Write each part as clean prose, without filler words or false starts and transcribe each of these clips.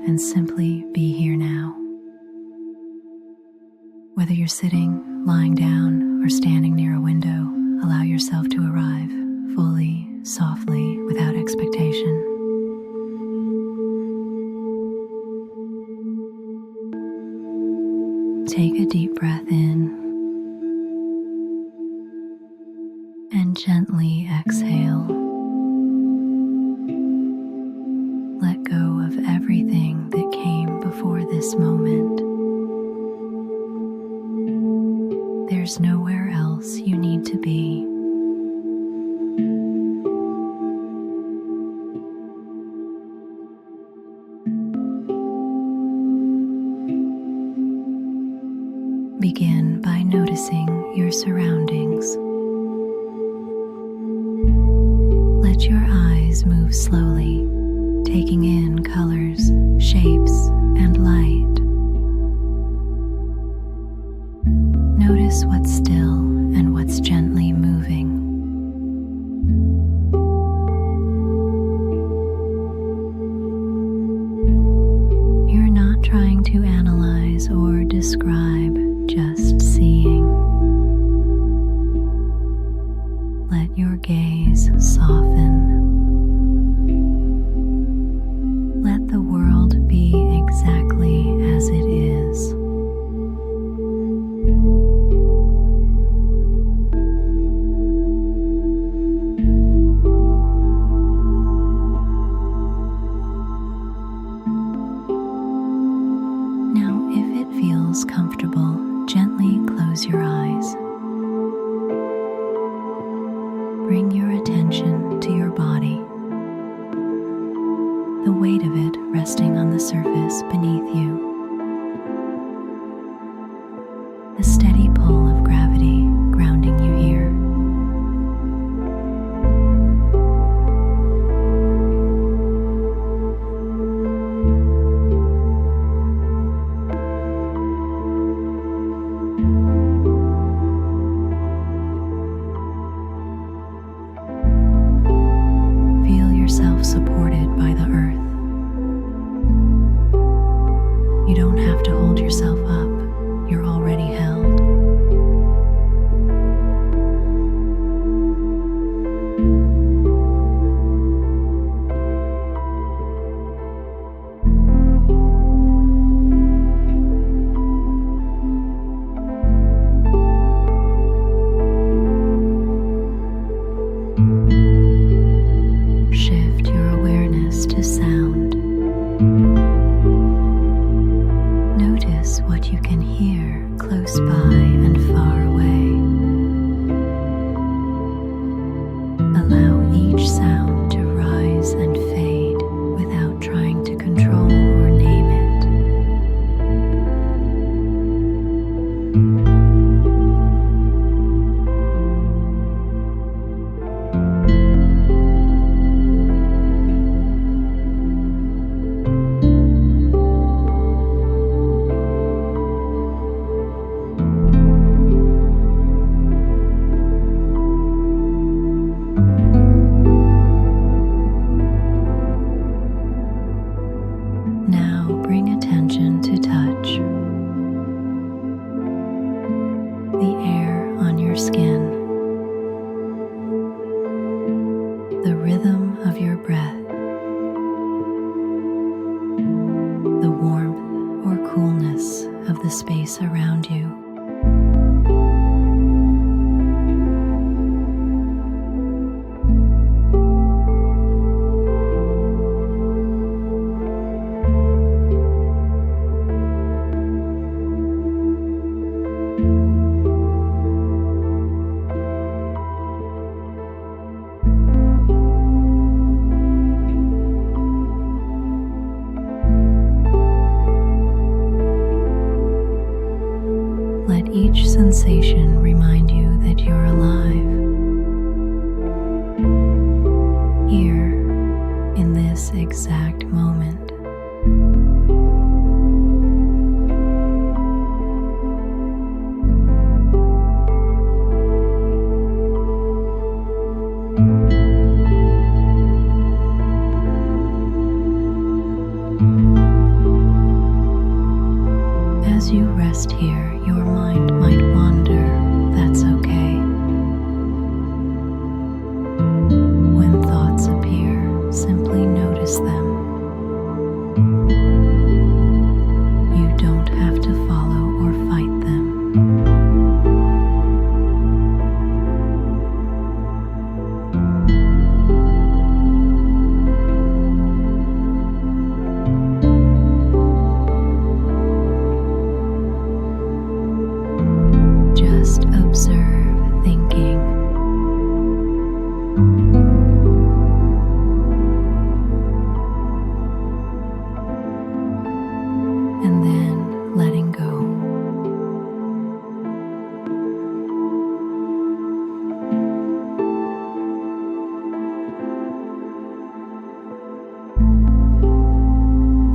and simply be here now. Whether you're sitting, lying down, or standing near a window, allow yourself to arrive fully, softly, without expectation. Take a deep breath in and gently exhale. Let go of everything that came before this moment. There's nowhere else you need to be. Begin by noticing your surroundings. Let your eyes move slowly, taking in colors, shapes, and light. Notice what's still and what's gently moving. You're not trying to analyze or describe, just seeing. Let your gaze soften. Let the world be exactly as it is. Now, if it feels comfortable, gently close your eyes. Bring your attention to your body, the weight of it resting on the surface beneath you. The steady pull of gravity grounding you here. Supported by the earth. You don't have to hold yourself up, you're already held. To sound. Notice what you can hear close by and far away. Allow each sound to rise and fade without trying to control or name it. Now bring attention to touch. The air on your skin. The rhythm of your breath. The warmth or coolness of the space around you. Let each sensation remind you that you're alive, here in this exact moment. rest here, your mind might wander. That's okay. When thoughts appear, simply notice them. You don't have to follow or fight them. Just observe thinking. And then letting go.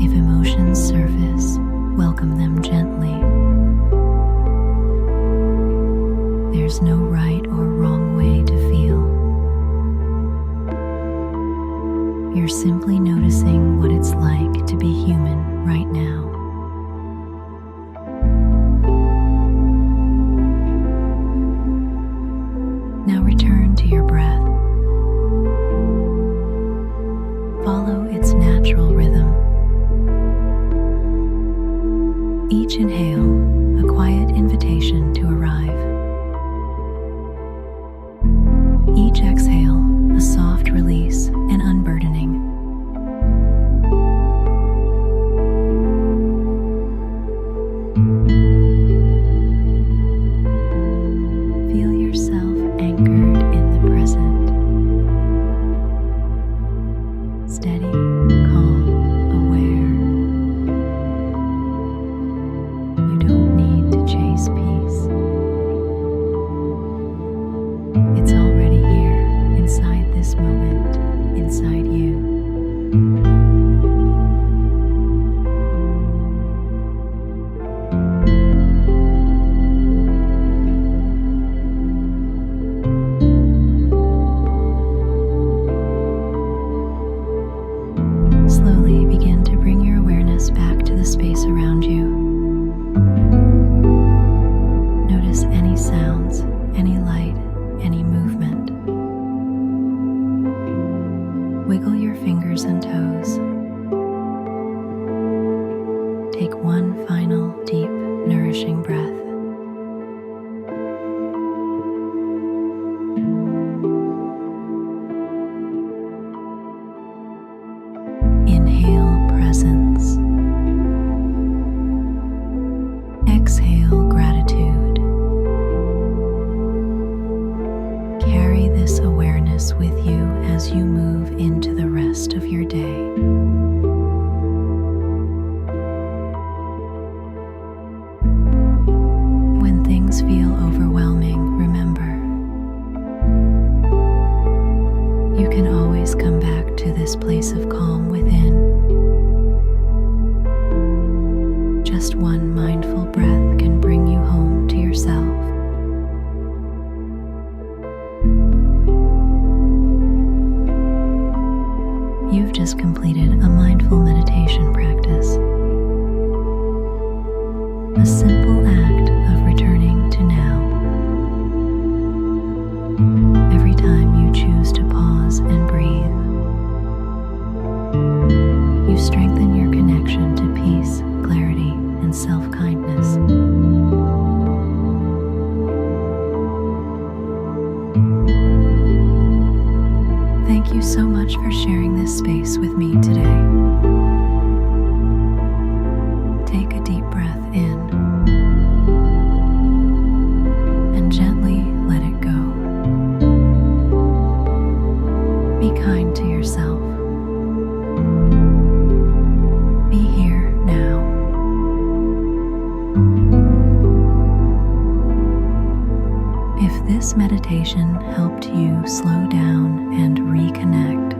If emotions surface, welcome them gently. There's no right or wrong way to feel. You're simply noticing what it's like to be human right now. Now return to your breath. Follow its natural rhythm. Each inhale, a quiet invitation to arrive. Each exhale, a soft release and unburdening. Feel yourself anchored in the present. Steady, calm, aware. You don't need to chase peace. It's already here, inside this moment, inside you. Slowly begin to bring your awareness back to the space around you. Notice any sounds, any light, any movement. Wiggle your fingers and toes. Take one final deep, nourishing breath. Inhale presence. Exhale gratitude. Carry this awareness with you as you move into the rest of your day. When things feel overwhelming, remember, you can always come back to this place of calm within. Just one mindful breath can bring you home to yourself. You've just completed a mindful meditation practice. A simple act of returning to now. Every time you choose to pause and breathe, you strengthen your connection to peace, clarity, and self-kindness. Thank you so much for sharing this space with me today. Take a deep breath in and gently let it go. Be kind to yourself. Be here now. If this meditation helped you slow down and reconnect,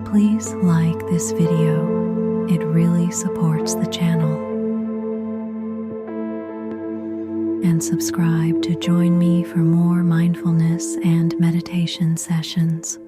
please like this video. It really supports the channel. And subscribe to join me for more mindfulness and meditation sessions.